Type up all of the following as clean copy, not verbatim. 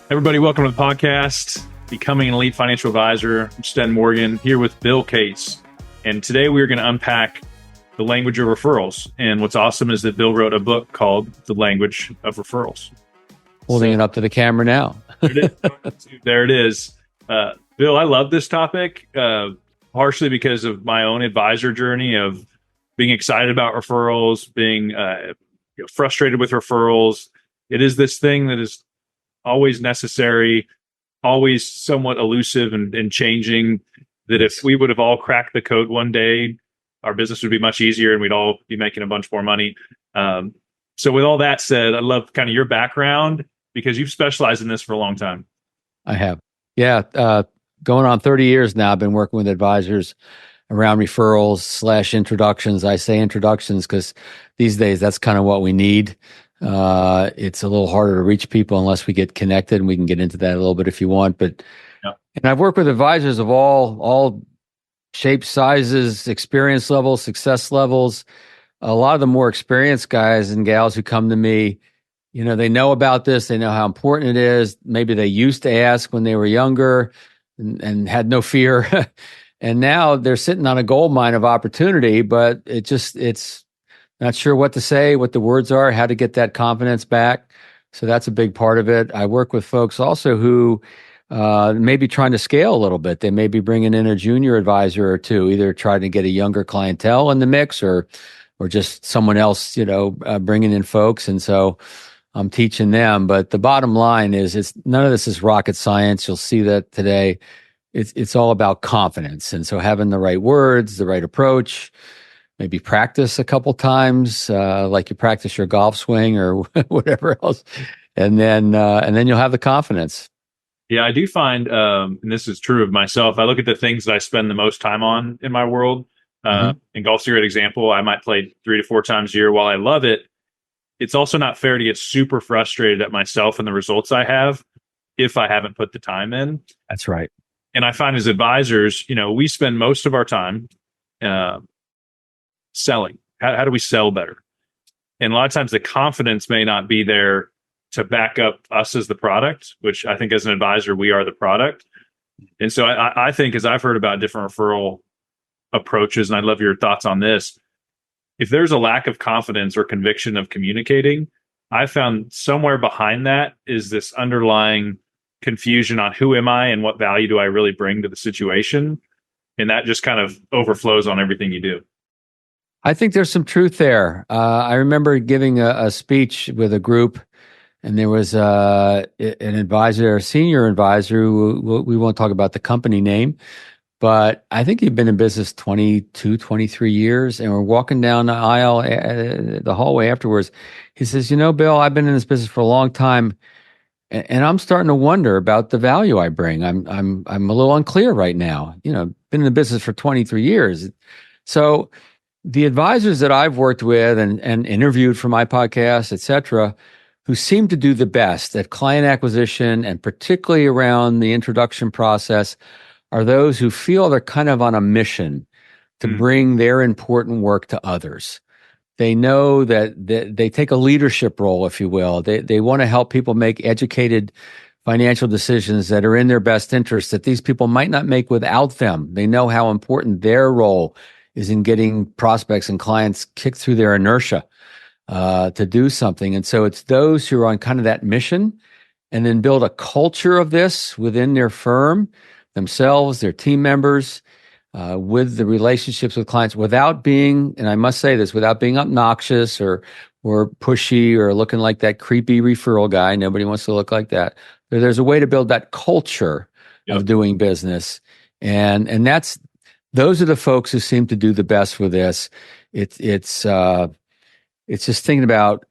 Everybody, welcome to the podcast, Becoming an Elite Financial Advisor. I'm Sten Morgan here with Bill Case. And today we're going to unpack the language of referrals. And what's awesome is that Bill wrote a book called The Language of Referrals. Holding it up to the camera now. There it is. Bill, I love this topic, partially because of my own advisor journey of being excited about referrals, being frustrated with referrals. It is this thing that is always necessary, always somewhat elusive and changing, that if we would have all cracked the code one day, our business would be much easier and we'd all be making a bunch more money. So with all that said, I love kind of your background because you've specialized in this for a long time. I have. Yeah. Going on 30 years now, I've been working with advisors around referrals / introductions. I say introductions because these days that's kind of what we need. It's a little harder to reach people unless we get connected, and we can get into that a little bit if you want. But And I've worked with advisors of all shapes, sizes, experience levels, success levels. A lot of the more experienced guys and gals who come to me, they know about this. They know how important it is. Maybe they used to ask when they were younger and had no fear. And now they're sitting on a gold mine of opportunity, but it's not sure what to say, what the words are, how to get that confidence back. So that's a big part of it. I work with folks also who may be trying to scale a little bit. They may be bringing in a junior advisor or two, either trying to get a younger clientele in the mix or just someone else, bringing in folks. And so I'm teaching them. But the bottom line is none of this is rocket science. You'll see that today. It's all about confidence. And so having the right words, the right approach, maybe practice a couple times, like you practice your golf swing or whatever else, and then you'll have the confidence. Yeah, I do find, and this is true of myself, I look at the things that I spend the most time on in my world. And golf's a great example. I might play 3 to 4 times a year. While I love it, it's also not fair to get super frustrated at myself and the results I have if I haven't put the time in. That's right. And I find as advisors, we spend most of our time selling. How do we sell better? And a lot of times the confidence may not be there to back up us as the product, which I think as an advisor, we are the product. And so I think, as I've heard about different referral approaches, and I'd love your thoughts on this, if there's a lack of confidence or conviction of communicating, I found somewhere behind that is this underlying confusion on who am I and what value do I really bring to the situation. And that just kind of overflows on everything you do. I think there's some truth there. I remember giving a speech with a group, and there was an advisor, a senior advisor, who we won't talk about the company name, but I think he'd been in business 22, 23 years, and we're walking down the aisle, the hallway afterwards. He says, Bill, I've been in this business for a long time, and I'm starting to wonder about the value I bring. I'm a little unclear right now. Been in the business for 23 years. So the advisors that I've worked with and interviewed for my podcast, et cetera, who seem to do the best at client acquisition and particularly around the introduction process are those who feel they're kind of on a mission to bring their important work to others. They know that they take a leadership role, if you will. They want to help people make educated financial decisions that are in their best interest, that these people might not make without them. They know how important their role is in getting prospects and clients kicked through their inertia to do something. And so it's those who are on kind of that mission and then build a culture of this within their firm, themselves, their team members, with the relationships with clients without being, and I must say this, without being obnoxious or pushy or looking like that creepy referral guy. Nobody wants to look like that. There's a way to build that culture of doing business. And those are the folks who seem to do the best with this. It's just thinking about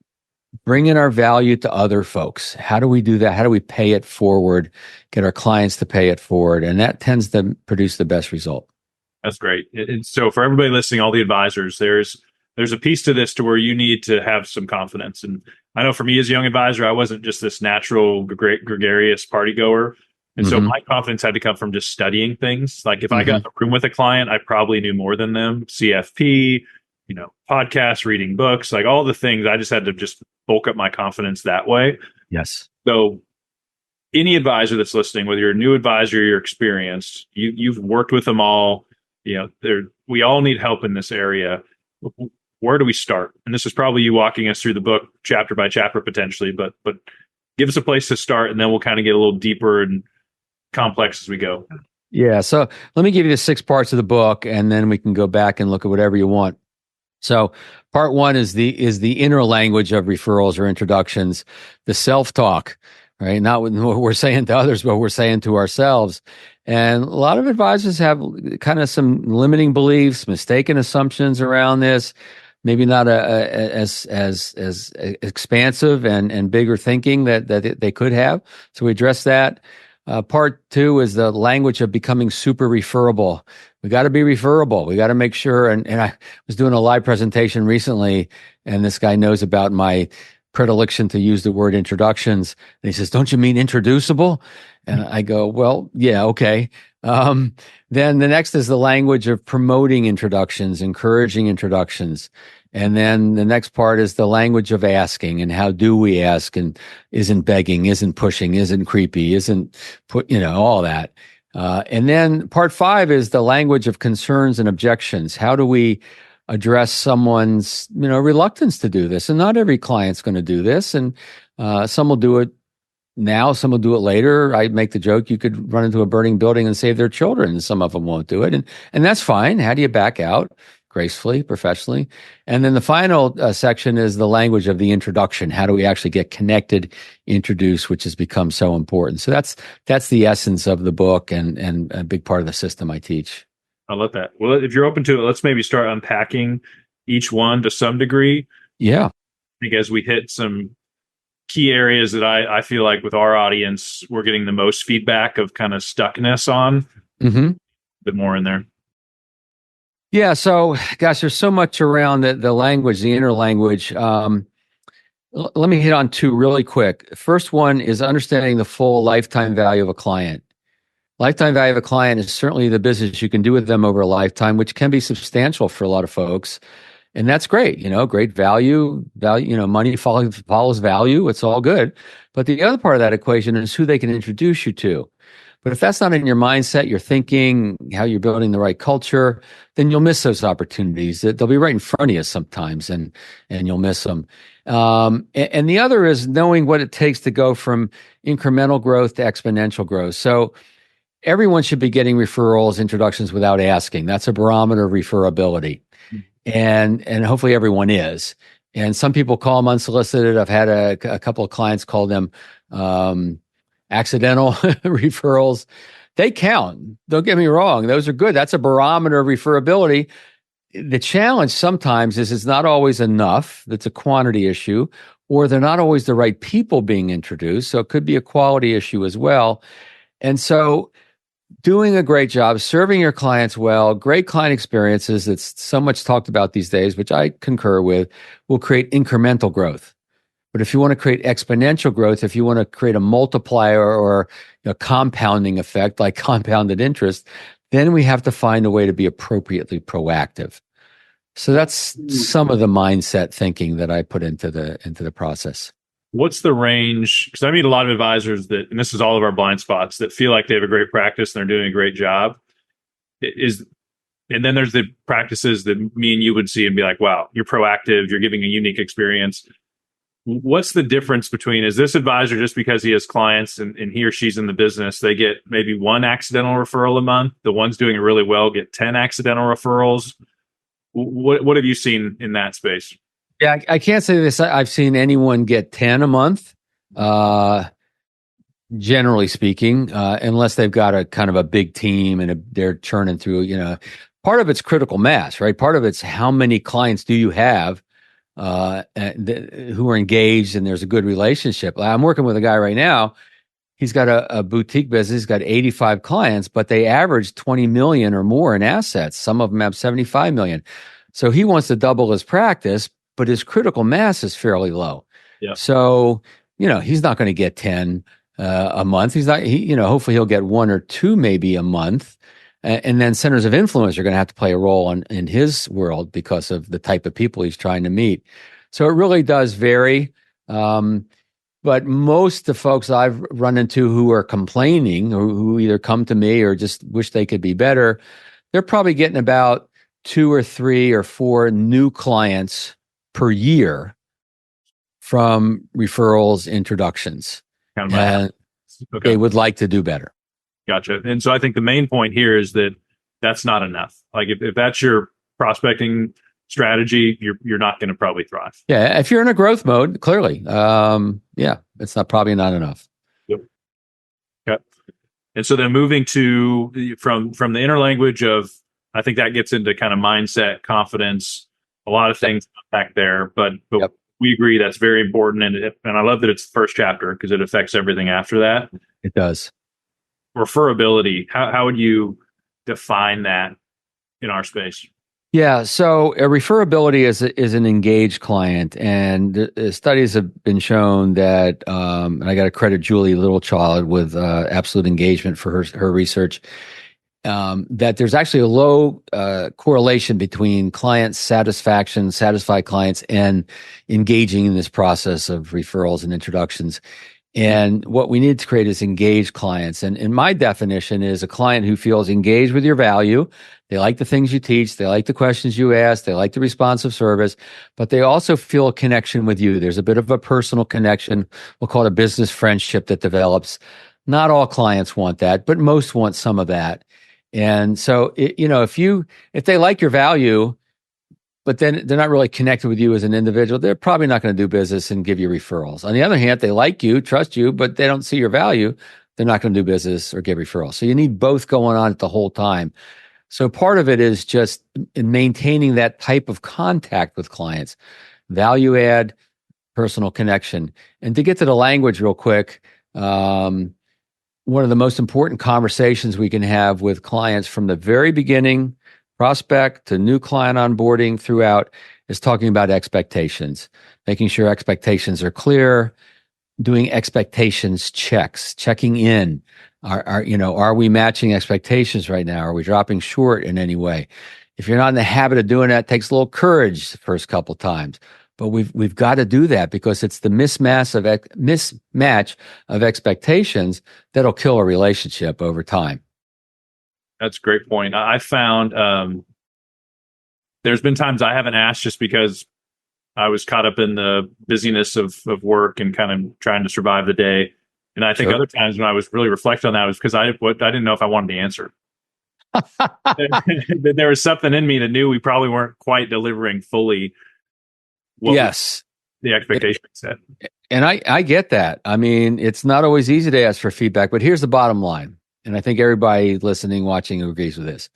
bringing our value to other folks. How do we do that? How do we pay it forward, get our clients to pay it forward? And that tends to produce the best result. That's great. And so for everybody listening, all the advisors, there's a piece to this to where you need to have some confidence. And I know for me as a young advisor, I wasn't just this natural, gregarious party goer. And so my confidence had to come from just studying things. Like if I got in a room with a client, I probably knew more than them. CFP, podcasts, reading books, like all the things. I just had to just bulk up my confidence that way. Yes. So any advisor that's listening, whether you're a new advisor or you're experienced, you've worked with them all. We all need help in this area. Where do we start? And this is probably you walking us through the book chapter by chapter potentially, but give us a place to start, and then we'll kind of get a little deeper and complex as we go. Yeah. So let me give you the 6 parts of the book, and then we can go back and look at whatever you want. So part 1 is the inner language of referrals or introductions, the self-talk, right? Not what we're saying to others, but we're saying to ourselves. And a lot of advisors have kind of some limiting beliefs, mistaken assumptions around this, maybe not as expansive and bigger thinking that they could have. So we address that. Part 2 is the language of becoming super referable. We got to be referable. We got to make sure. And I was doing a live presentation recently, and this guy knows about my predilection to use the word introductions. And he says, "Don't you mean introducible?" And I go, "Well, yeah, okay." Then the next is the language of promoting introductions, encouraging introductions. And then the next part is the language of asking, and how do we ask, and isn't begging, isn't pushing, isn't creepy, isn't all that. And then part 5 is the language of concerns and objections. How do we address someone's reluctance to do this? And not every client's going to do this, and some will do it now, some will do it later. I make the joke you could run into a burning building and save their children, and some of them won't do it, and that's fine. How do you back out gracefully, professionally? And then the final section is the language of the introduction. How do we actually get connected, introduced, which has become so important? So that's the essence of the book and a big part of the system I teach. I love that. Well, if you're open to it, let's maybe start unpacking each one to some degree. Yeah. I think as we hit some key areas that I feel like with our audience, we're getting the most feedback of kind of stuckness on, a bit more in there. Yeah. So, gosh, there's so much around the language, the inner language. Let me hit on 2 really quick. First one is understanding the full lifetime value of a client. Lifetime value of a client is certainly the business you can do with them over a lifetime, which can be substantial for a lot of folks. And that's great, great value, money follows value. It's all good. But the other part of that equation is who they can introduce you to. But if that's not in your mindset, your thinking, how you're building the right culture, then you'll miss those opportunities. They'll be right in front of you sometimes, and you'll miss them. And the other is knowing what it takes to go from incremental growth to exponential growth. So everyone should be getting referrals, introductions without asking. That's a barometer of referability. And hopefully everyone is. And some people call them unsolicited. I've had a couple of clients call them accidental referrals. They count. Don't get me wrong. Those are good. That's a barometer of referability. The challenge sometimes is it's not always enough. That's a quantity issue, or they're not always the right people being introduced. So it could be a quality issue as well. And so doing a great job, serving your clients well, great client experiences that's so much talked about these days, which I concur with, will create incremental growth. But if you want to create exponential growth, if you want to create a multiplier or a compounding effect like compounded interest, then we have to find a way to be appropriately proactive. So that's some of the mindset thinking that I put into the process. What's the range? Because I meet a lot of advisors that, and this is all of our blind spots, that feel like they have a great practice and they're doing a great job. And then there's the practices that me and you would see and be like, wow, you're proactive, you're giving a unique experience. What's the difference between, is this advisor, just because he has clients and he or she's in the business, they get maybe 1 accidental referral a month? The ones doing it really well get 10 accidental referrals. What have you seen in that space? Yeah, I can't say this. I've seen anyone get 10 a month, generally speaking, unless they've got a kind of a big team and they're churning through, part of it's critical mass, right? Part of it's how many clients do you have who are engaged and there's a good relationship. I'm working with a guy right now. He's got a boutique business. He's got 85 clients, but they average 20 million or more in assets. Some of them have 75 million. So he wants to double his practice, but his critical mass is fairly low. Yeah. So, he's not going to get 10 a month. Hopefully he'll get 1 or 2 maybe a month. And then centers of influence are going to have to play a role in his world because of the type of people he's trying to meet. So it really does vary. But most of the folks I've run into who are complaining, or who either come to me or just wish they could be better, they're probably getting about 2 or 3 or 4 new clients per year from referrals, introductions, Kind of my habit. and Okay. they would like to do better. Gotcha. And so I think the main point here is that that's not enough. Like if that's your prospecting strategy, you're not going to probably thrive. Yeah, if you're in a growth mode, clearly, yeah, it's not probably not enough. Yep. Okay. And so then moving to from the inner language of, I think that gets into kind of mindset, confidence, a lot of things back there. But Yep. we agree that's very important, and I love that it's the first chapter because it affects everything after that. It does. Referability. How would you define that in our space? Yeah, so a referability is an engaged client, and studies have been shown that, and I got to credit Julie Littlechild with absolute engagement for her research, that there's actually a low correlation between client satisfaction, satisfied clients, and engaging in this process of referrals and introductions. And what we need to create is engaged clients. And my definition is a client who feels engaged with your value. They like the things you teach. They like the questions you ask. They like the responsive service, but they also feel a connection with you. There's a bit of a personal connection. We'll call it a business friendship that develops. Not all clients want that, but most want some of that. And so, if they like your value, but then they're not really connected with you as an individual, they're probably not going to do business and give you referrals. On the other hand, they like you, trust you, but they don't see your value, they're not going to do business or give referrals. So you need both going on at the whole time. So part of it is just in maintaining that type of contact with clients, value add, personal connection. And to get to the language real quick, one of the most important conversations we can have with clients from the very beginning, prospect to new client onboarding throughout, is talking about expectations, making sure expectations are clear, doing expectations checks, checking in. Are we matching expectations right now? Are we dropping short in any way? If you're not in the habit of doing that, it takes a little courage the first couple times. But we've got to do that because it's the mismatch of expectations that'll kill a relationship over time. That's a great point. I found there's been times I haven't asked just because I was caught up in the busyness of work and kind of trying to survive the day. And I think Sure. other times when I was really reflecting on that was because I didn't know if I wanted the answer. There was something in me that knew we probably weren't quite delivering fully what Yes. the expectation set. And I get that. I mean, it's not always easy to ask for feedback, but here's the bottom line. And I think everybody listening, watching agrees with this.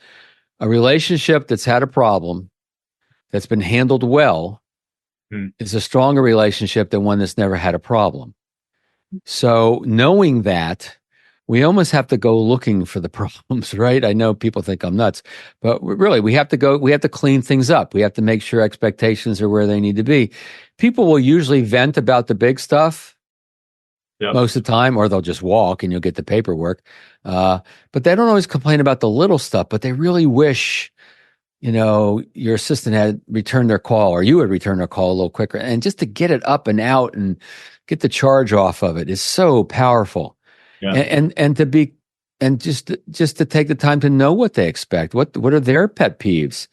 A relationship that's had a problem, that's been handled well, is a stronger relationship than one that's never had a problem. So knowing that, we almost have to go looking for the problems, right? I know people think I'm nuts, but really we have to clean things up. We have to make sure expectations are where they need to be. People will usually vent about the big stuff. Yep. Most of the time, or they'll just walk and you'll get the paperwork. But they don't always complain about the little stuff, but they really wish, your assistant had returned their call or you would return their call a little quicker. And just to get it up and out and get the charge off of it is so powerful. Yeah. And just to take the time to know what they expect. What are their pet peeves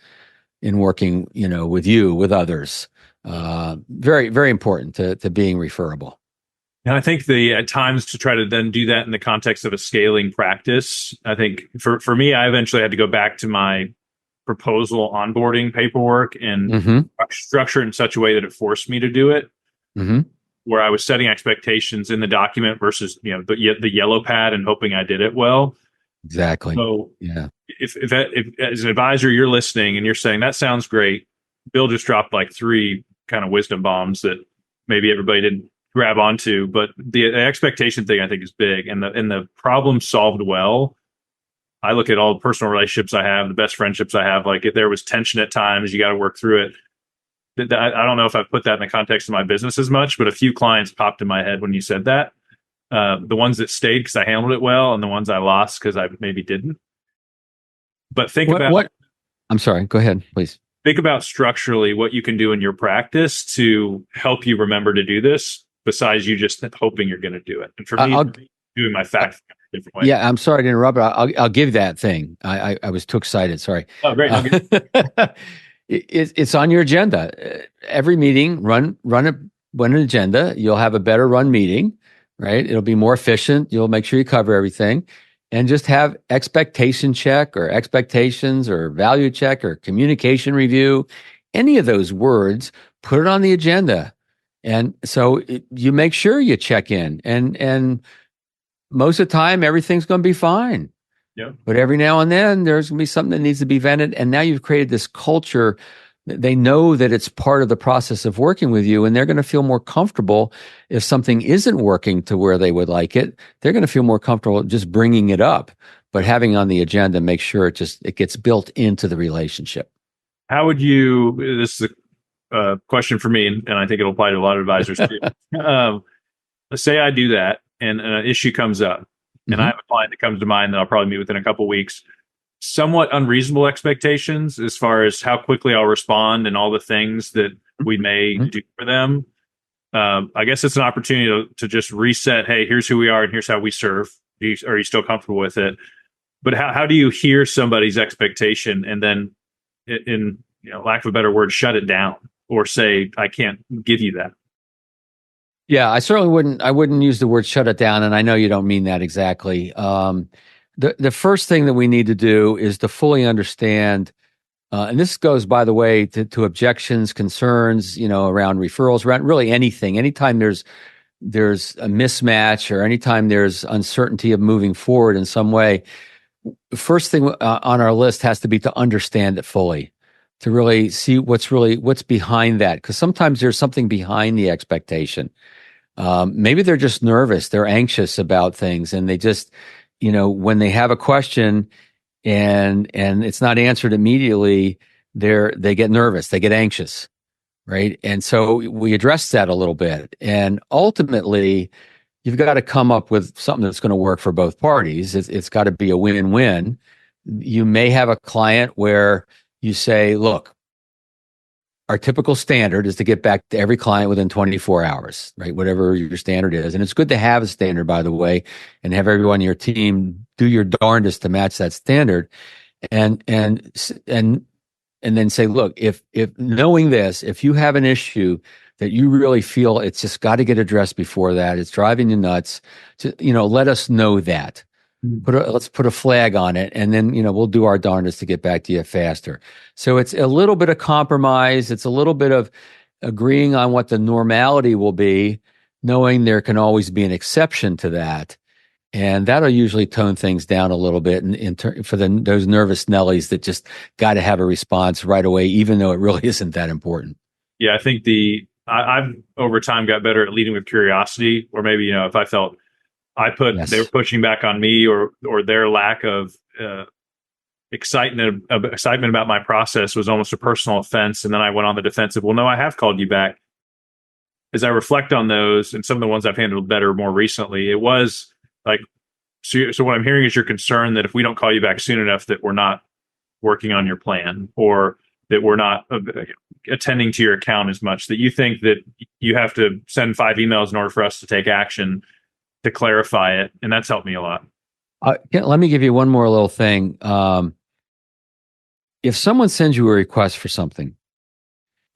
in working, with you, with others? Very, very important to being referable. And I think at times to try to then do that in the context of a scaling practice, I think for me, I eventually had to go back to my proposal onboarding paperwork and structure it in such a way that it forced me to do it, where I was setting expectations in the document versus, the yellow pad and hoping I did it well. Exactly. So yeah, if as an advisor, you're listening and you're saying, that sounds great. Bill just dropped like 3 kind of wisdom bombs that maybe everybody didn't grab onto, but the expectation thing I think is big, and the problem solved well. I look at all the personal relationships I have, the best friendships I have. Like if there was tension at times, you got to work through it. I don't know if I've put that in the context of my business as much, but a few clients popped in my head when you said that. The ones that stayed because I handled it well, and the ones I lost because I maybe didn't. But think about. I'm sorry. Go ahead, please. Think about structurally what you can do in your practice to help you remember to do this. besides you just hoping you're going to do it? And for me, I'll, doing my fact a different way. yeah, I'm sorry to interrupt, but I'll give that thing. I was too excited. Sorry. Oh, great. Okay. It's on your agenda. Every meeting, run an agenda. You'll have a better run meeting, right? It'll be more efficient. You'll make sure you cover everything, and just have expectation check or expectations or value check or communication review. Any of those words, put it on the agenda, and so you make sure you check in, and most of the time everything's going to be fine. Yeah. But every now and then there's going to be something that needs to be vented. And now you've created this culture. They know that it's part of the process of working with you, and they're going to feel more comfortable if something isn't working to where they would like it. They're going to feel more comfortable just bringing it up, but having on the agenda, make sure it gets built into the relationship. How would you, this is a question for me, and I think it'll apply to a lot of advisors too. Let's say I do that and an issue comes up. And I have a client that comes to mind that I'll probably meet within a couple of weeks. Somewhat unreasonable expectations as far as how quickly I'll respond and all the things that we may do for them. I guess it's an opportunity to just reset. Hey, here's who we are and here's how we serve. Are you still comfortable with it? But how do you hear somebody's expectation and then, in lack of a better word, shut it down or say, I can't give you that? Yeah, I certainly wouldn't. I wouldn't use the word shut it down, and I know you don't mean that exactly. The first thing that we need to do is to fully understand, and this goes, by the way, to objections, concerns, around referrals, around really anything. Anytime there's a mismatch, or anytime there's uncertainty of moving forward in some way, the first thing on our list has to be to understand it fully, to really see what's behind that, because sometimes there's something behind the expectation. Maybe they're just nervous, they're anxious about things, and they just, when they have a question and it's not answered immediately, they get nervous, they get anxious, right? And so we address that a little bit, and ultimately, you've got to come up with something that's going to work for both parties. It's got to be a win-win. You may have a client where you say, look, our typical standard is to get back to every client within 24 hours, right? Whatever your standard is. And it's good to have a standard, by the way, and have everyone on your team do your darndest to match that standard. And then say, look, if knowing this, if you have an issue that you really feel it's just got to get addressed before that, it's driving you nuts, let us know that. Let's put a flag on it, and then we'll do our darndest to get back to you faster. So it's a little bit of compromise. It's a little bit of agreeing on what the normality will be, knowing there can always be an exception to that, and that'll usually tone things down a little bit for those nervous Nellies that just got to have a response right away, even though it really isn't that important. Yeah, I think I've over time got better at leading with curiosity, or maybe if I felt they were pushing back on me or their lack of excitement about my process was almost a personal offense. And then I went on the defensive. Well, no, I have called you back. As I reflect on those and some of the ones I've handled better more recently, it was like, so what I'm hearing is your concern that if we don't call you back soon enough, that we're not working on your plan, or that we're not attending to your account as much, that you think that you have to send 5 emails in order for us to take action to clarify it. And that's helped me a lot. Let me give you one more little thing. If someone sends you a request for something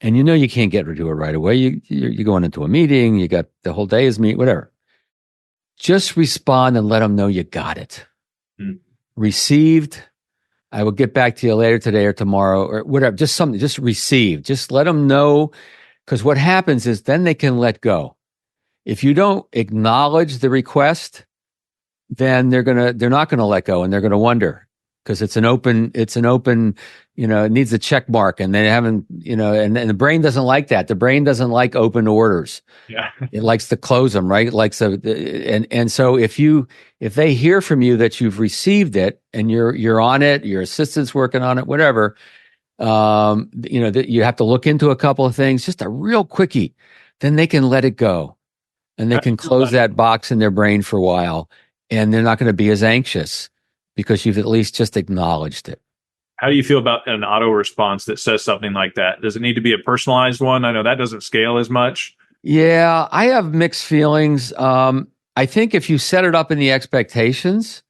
and you can't get to it right away, you're going into a meeting, you got the whole day is meet, whatever. Just respond and let them know you got it. Received. I will get back to you later today or tomorrow or whatever. Just received. Just let them know, because what happens is then they can let go. If you don't acknowledge the request, then they're not gonna let go, and they're gonna wonder, because it's an open, it needs a check mark, and they haven't, and the brain doesn't like that. The brain doesn't like open orders. Yeah. It likes to close them, right? It likes and so if they hear from you that you've received it and you're on it, your assistant's working on it, whatever, that you have to look into a couple of things, just a real quickie, then they can let it go. And they can close that box in their brain for a while, and they're not going to be as anxious because you've at least just acknowledged it. How do you feel about an auto response that says something like that? Does it need to be a personalized one? I know that doesn't scale as much, Yeah, I have mixed feelings. I think if you set it up in the expectations,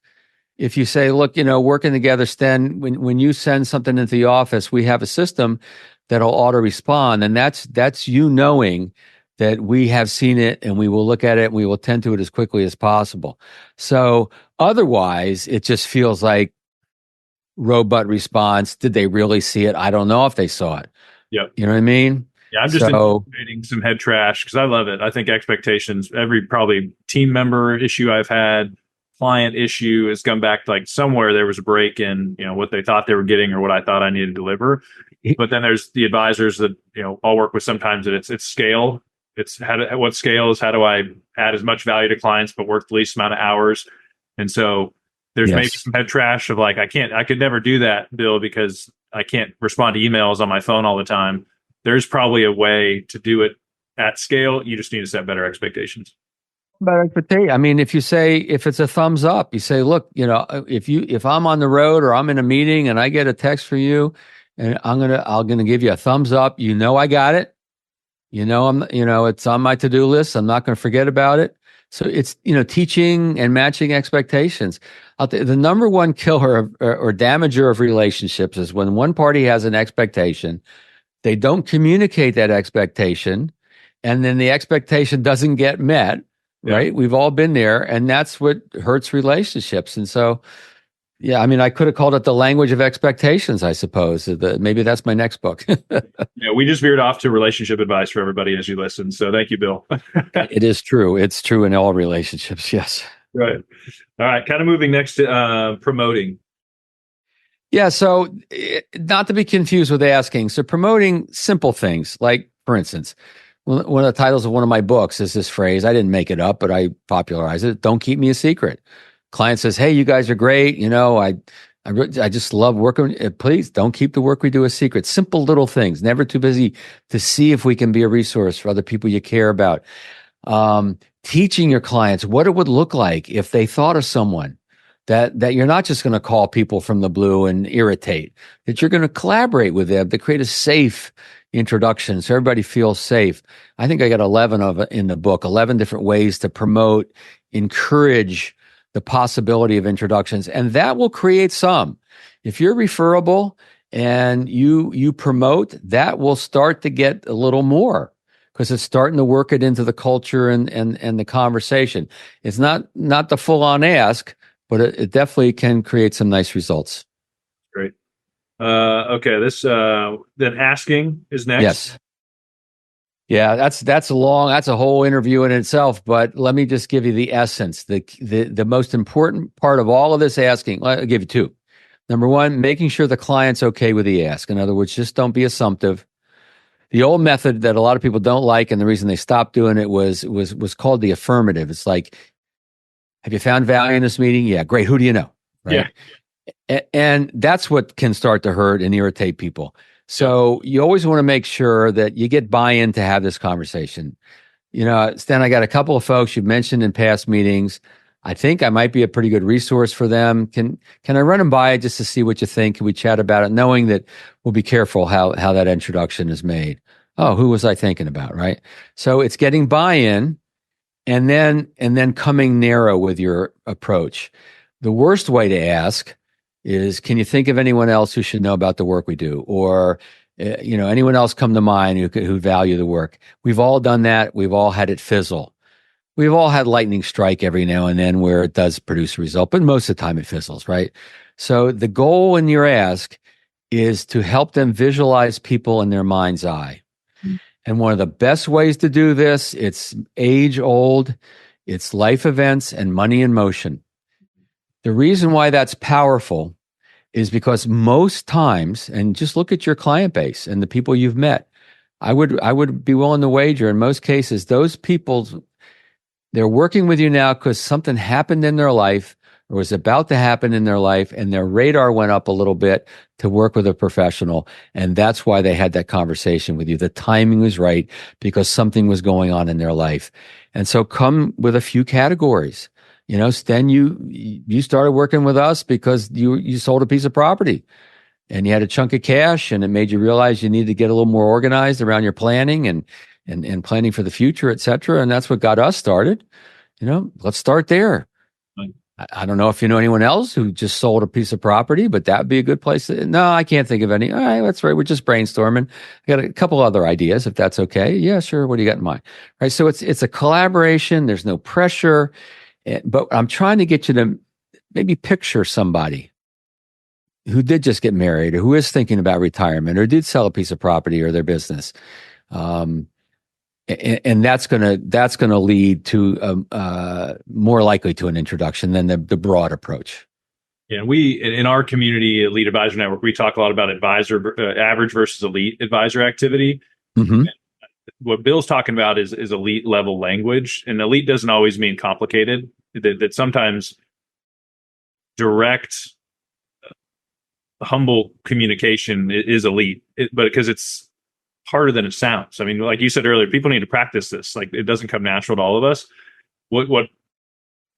if you say, look, working together, Sten, when you send something into the office, we have a system that'll auto respond. And that's you knowing that we have seen it and we will look at it and we will tend to it as quickly as possible. So otherwise, it just feels like robot response. Did they really see it? I don't know if they saw it. Yep. You know what I mean? Yeah, I'm just anticipating some head trash because I love it. I think expectations, every probably team member issue I've had, client issue has come back to like somewhere there was a break in, what they thought they were getting or what I thought I needed to deliver. But then there's the advisors that, I'll work with sometimes that it's scale. It's what scale is, how do I add as much value to clients, but work the least amount of hours. And so there's maybe some head trash of like, I could never do that, Bill, because I can't respond to emails on my phone all the time. There's probably a way to do it at scale. You just need to set better expectations. Better expectation. I mean, if it's a thumbs up, you say, look, if I'm on the road or I'm in a meeting and I get a text for you and I'm gonna give you a thumbs up, I got it. It's on my to-do list. I'm not going to forget about it. So it's, teaching and matching expectations. The number one killer or damager of relationships is when one party has an expectation, they don't communicate that expectation, and then the expectation doesn't get met, right? Yeah. We've all been there, and that's what hurts relationships. And so, yeah, I mean, I could have called it the language of expectations, I suppose. Maybe that's my next book. Yeah, we just veered off to relationship advice for everybody as you listen. So thank you, Bill. It is true. It's true in all relationships. Yes. Right. All right. Kind of moving next to promoting. Yeah. So not to be confused with asking. So promoting simple things, like, for instance, one of the titles of one of my books is this phrase. I didn't make it up, but I popularized it. Don't keep me a secret. Client says, hey, you guys are great. I just love working. Please don't keep the work we do a secret. Simple little things. Never too busy to see if we can be a resource for other people you care about. Teaching your clients what it would look like if they thought of someone that you're not just going to call people from the blue and irritate, that you're going to collaborate with them to create a safe introduction so everybody feels safe. I think I got 11 of it in the book, 11 different ways to promote, encourage the possibility of introductions, and that will create some. If you're referable and you promote, that will start to get a little more because it's starting to work it into the culture and the conversation. It's not the full-on ask, but it definitely can create some nice results. Great. Okay, this then asking is next. Yes. Yeah, that's a whole interview in itself, but let me just give you the essence. The most important part of all of this asking, I'll give you two. Number one, making sure the client's okay with the ask. In other words, just don't be assumptive. The old method that a lot of people don't like, and the reason they stopped doing it was called the affirmative. It's like, have you found value in this meeting? Yeah, great. Who do you know? Right? Yeah. And that's what can start to hurt and irritate people. So you always want to make sure that you get buy-in to have this conversation. Stan, I got a couple of folks you've mentioned in past meetings. I think I might be a pretty good resource for them. Can I run them by just to see what you think? Can we chat about it, knowing that we'll be careful how that introduction is made? Oh, who was I thinking about, right? So it's getting buy-in and then coming narrow with your approach. The worst way to ask is, can you think of anyone else who should know about the work we do? Or, anyone else come to mind who value the work? We've all done that. We've all had it fizzle. We've all had lightning strike every now and then where it does produce a result, but most of the time it fizzles, right? So the goal in your ask is to help them visualize people in their mind's eye. Mm-hmm. And one of the best ways to do this, it's age old, it's life events and money in motion. The reason why that's powerful is because most times, and just look at your client base and the people you've met, I would be willing to wager in most cases, those people, they're working with you now because something happened in their life or was about to happen in their life, and their radar went up a little bit to work with a professional. And that's why they had that conversation with you. The timing was right because something was going on in their life. And so come with a few categories. Sten, you started working with us because you sold a piece of property and you had a chunk of cash and it made you realize you needed to get a little more organized around your planning and and planning for the future, et cetera. And that's what got us started. Let's start there. I don't know if you know anyone else who just sold a piece of property, but that would be a good place. No, I can't think of any. All right, that's right. We're just brainstorming. I got a couple other ideas, if that's okay. Yeah, sure. What do you got in mind? Right. So it's a collaboration. There's no pressure, but I'm trying to get you to maybe picture somebody who did just get married, or who is thinking about retirement, or did sell a piece of property or their business. And that's gonna lead to more likely to an introduction than the broad approach. Yeah, we in our community, Elite Advisor Network, we talk a lot about average versus elite advisor activity. Mm-hmm. What Bill's talking about is elite level language, and elite doesn't always mean complicated. That sometimes direct, humble communication is elite, but because it's harder than it sounds. I mean, like you said earlier, people need to practice this. Like, it doesn't come natural to all of us. What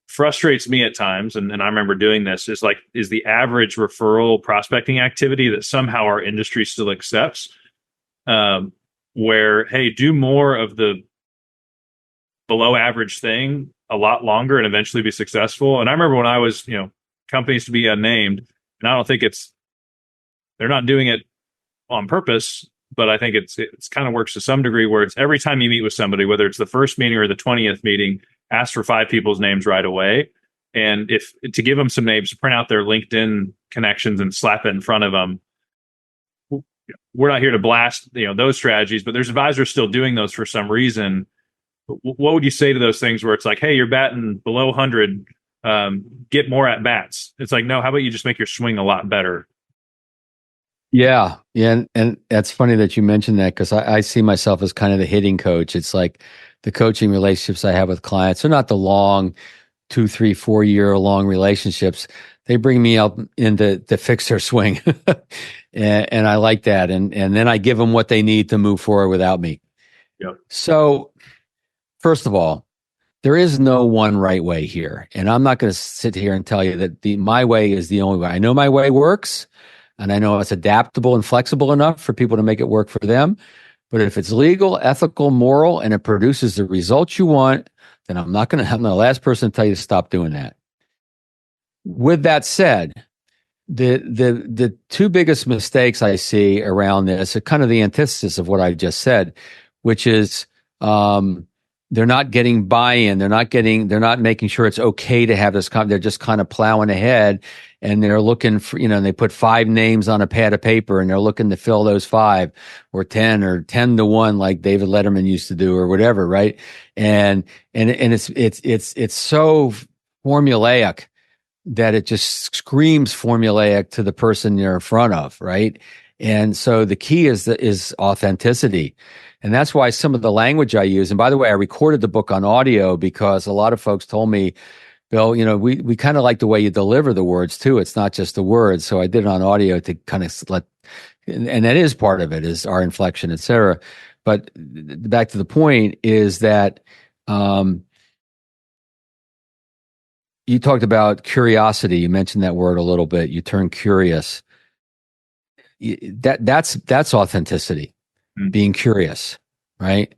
frustrates me at times, and I remember doing this, is the average referral prospecting activity that somehow our industry still accepts. Where, hey, do more of the below average thing a lot longer and eventually be successful. And I remember when I was, companies to be unnamed, and I don't think they're not doing it on purpose, but I think it's kind of works to some degree, where it's every time you meet with somebody, whether it's the first meeting or the 20th meeting, ask for 5 people's names right away. And if to give them some names, print out their LinkedIn connections and slap it in front of them. We're not here to blast, those strategies, but there's advisors still doing those for some reason. What would you say to those things where it's like, hey, you're batting below 100, get more at bats? It's like, no, how about you just make your swing a lot better? Yeah. And that's funny that you mentioned that, because I see myself as kind of the hitting coach. It's like the coaching relationships I have with clients are not the long 2, 3, 4 year long relationships. They bring me up in to fix their swing. and I like that. And then I give them what they need to move forward without me. Yep. So first of all, there is no one right way here. And I'm not going to sit here and tell you that my way is the only way. I know my way works, and I know it's adaptable and flexible enough for people to make it work for them. But if it's legal, ethical, moral, and it produces the results you want, then I'm the last person to tell you to stop doing that. With that said, the 2 biggest mistakes I see around this are kind of the antithesis of what I just said, which is they're not getting buy-in. They're not making sure it's okay to have this. They're just kind of plowing ahead, and they're looking for, and they put 5 names on a pad of paper, and they're looking to fill those 5 or 10 or 10 to 1, like David Letterman used to do, or whatever. Right. And it's so formulaic that it just screams formulaic to the person you're in front of. Right. And so the key is authenticity. And that's why some of the language I use, and by the way, I recorded the book on audio because a lot of folks told me, Bill, we kind of like the way you deliver the words too. It's not just the words. So I did it on audio to kind of and that is part of it, is our inflection, et cetera. But back to the point is that you talked about curiosity. You mentioned that word a little bit. You turned curious. That's authenticity. Being curious, right?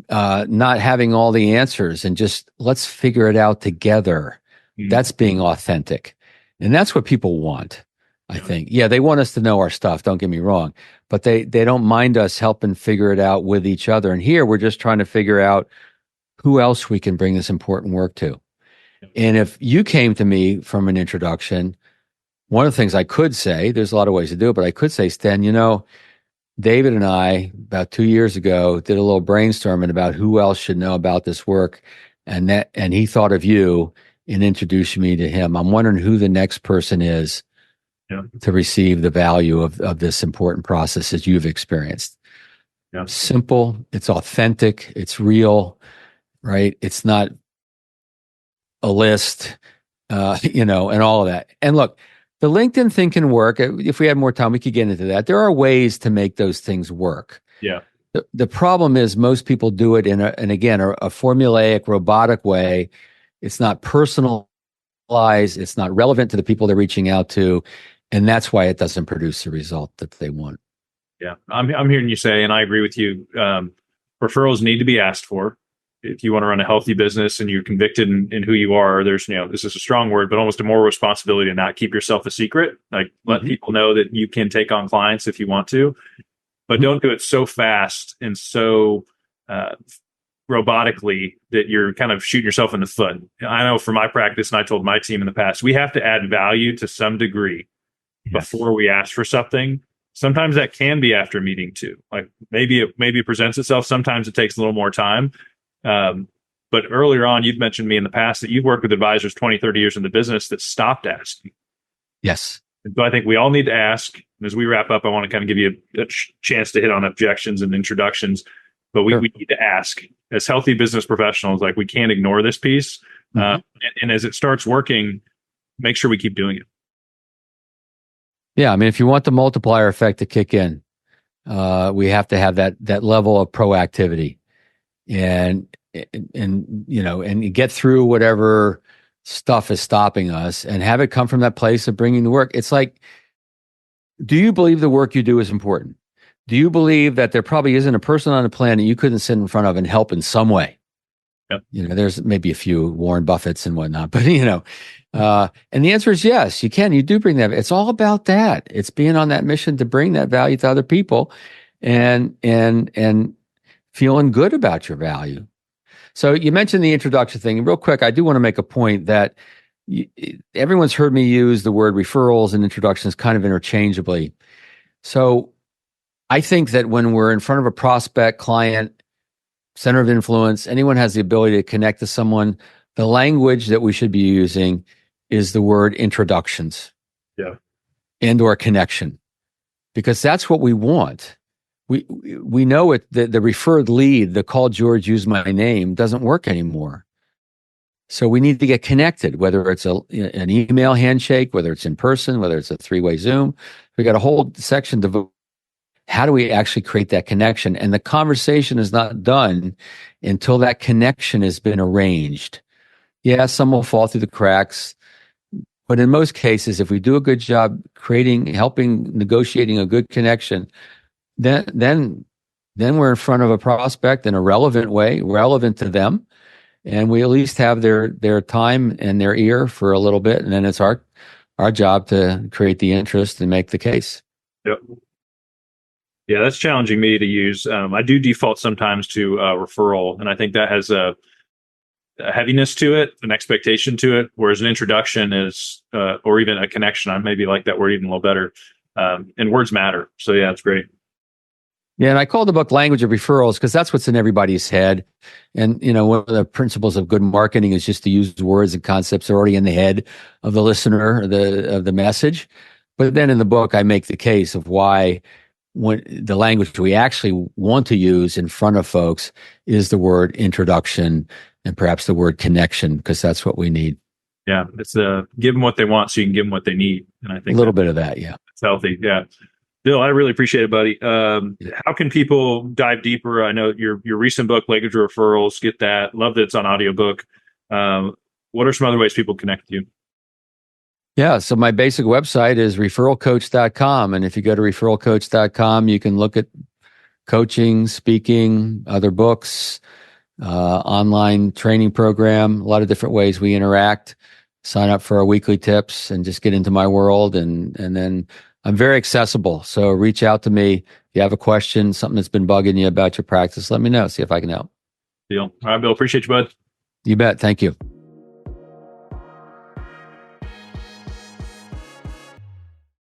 Not having all the answers and just let's figure it out together. That's being authentic. And that's what people want, I think. Yeah, they want us to know our stuff, don't get me wrong, but they don't mind us helping figure it out with each other. And here we're just trying to figure out who else we can bring this important work to. And if you came to me from an introduction, one of the things I could say, there's a lot of ways to do it, but I could say, Sten, David and I, about 2 years ago, did a little brainstorming about who else should know about this work. And he thought of you and introduced me to him. I'm wondering who the next person is to receive the value of this important process that you've experienced. Yeah. Simple, it's authentic, it's real, right? It's not a list, and all of that. And look, the LinkedIn thing can work. If we had more time, we could get into that. There are ways to make those things work. Yeah. The problem is most people do it in a formulaic, robotic way. It's not personalized. It's not relevant to the people they're reaching out to. And that's why it doesn't produce the result that they want. Yeah. I'm hearing you say, and I agree with you. referrals need to be asked for. If you want to run a healthy business and you're convicted in who you are, there's, this is a strong word, but almost a moral responsibility to not keep yourself a secret. Like, let people know that you can take on clients if you want to, but don't do it so fast and so robotically that you're kind of shooting yourself in the foot. I know for my practice, and I told my team in the past, we have to add value to some degree before we ask for something. Sometimes that can be after meeting too. Like maybe it presents itself. Sometimes it takes a little more time. But earlier on, you've mentioned me in the past that you've worked with advisors 20, 30 years in the business that stopped asking. Yes. And so I think we all need to ask. And as we wrap up, I want to kind of give you a chance to hit on objections and introductions, but we need to ask as healthy business professionals. Like, we can't ignore this piece. And as it starts working, make sure we keep doing it. Yeah. I mean, if you want the multiplier effect to kick in, we have to have that level of proactivity. And get through whatever stuff is stopping us and have it come from that place of bringing the work. It's like, do you believe the work you do is important? Do you believe that there probably isn't a person on the planet you couldn't sit in front of and help in some way? Yep. There's maybe a few Warren Buffetts and whatnot, but and the answer is yes, you can. You do bring that. It's all about that. It's being on that mission to bring that value to other people and feeling good about your value. So you mentioned the introduction thing. And real quick, I do want to make a point that everyone's heard me use the word referrals and introductions kind of interchangeably. So I think that when we're in front of a prospect, client, center of influence, anyone has the ability to connect to someone, the language that we should be using is the word introductions. Yeah. And or connection. Because that's what we want. We know it. The referred lead, the call George use my name, doesn't work anymore. So we need to get connected, whether it's an email handshake, whether it's in person, whether it's a 3-way Zoom. We got a whole section devoted. How do we actually create that connection? And the conversation is not done until that connection has been arranged. Yeah, some will fall through the cracks, but in most cases, if we do a good job negotiating a good connection, then we're in front of a prospect in a relevant way, relevant to them, and we at least have their time and their ear for a little bit, and then it's our job to create the interest and make the case. Yep. Yeah, that's challenging me to use. I do default sometimes to referral, and I think that has a heaviness to it, an expectation to it, whereas an introduction is, or even a connection, I maybe like that word even a little better, and words matter. So yeah, it's great. Yeah, and I call the book Language of Referrals because that's what's in everybody's head. And, one of the principles of good marketing is just to use words and concepts that are already in the head of the listener, of the message. But then in the book, I make the case of why when the language we actually want to use in front of folks is the word introduction and perhaps the word connection, because that's what we need. Yeah, it's give them what they want so you can give them what they need. And I think a little bit of that, yeah. It's healthy, yeah. Bill, I really appreciate it, buddy. How can people dive deeper? I know your recent book, Language of Referrals, get that. Love that it's on audiobook. What are some other ways people connect with you? Yeah, so my basic website is referralcoach.com. And if you go to referralcoach.com, you can look at coaching, speaking, other books, online training program, a lot of different ways we interact, sign up for our weekly tips and just get into my world. And then I'm very accessible. So reach out to me. If you have a question, something that's been bugging you about your practice, let me know. See if I can help. Deal. All right, Bill. Appreciate you, bud. You bet. Thank you.